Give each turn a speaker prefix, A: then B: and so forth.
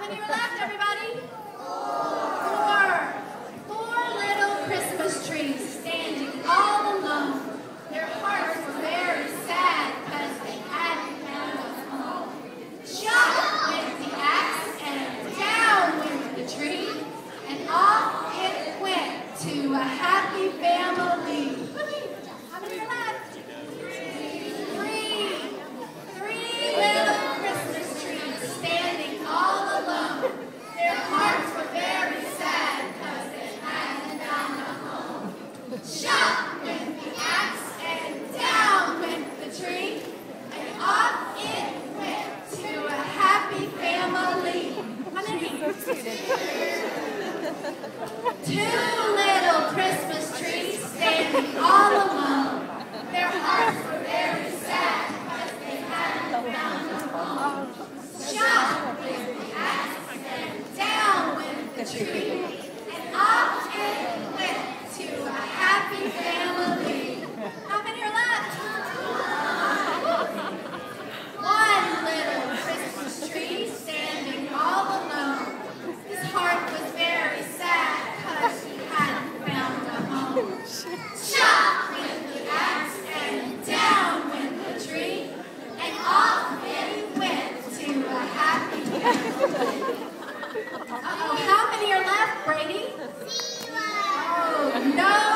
A: many are left, everybody? Four. Four little Christmas trees standing all alone. Their hearts were very sad because they hadn't found a home. Up went the axe and down went the tree, and off it went to a happy family. How many are left? Three little Christmas trees standing all alone. Their hearts were very sad because they hadn't found a home. Up went the axe and down went the tree, and off it went to a happy family. How many? Two little Christmas trees standing all alone. Their hearts were very sad because they hadn't found a home. Up went the axe and down went the tree, and off it went to a happy family. How many are left? One little Christmas tree standing all alone. His heart was very sad because he hadn't found a home. Up went the axe and down went the tree, and off it went to a happy family. Uh-oh, how many are left, Brady? 0. Oh, no.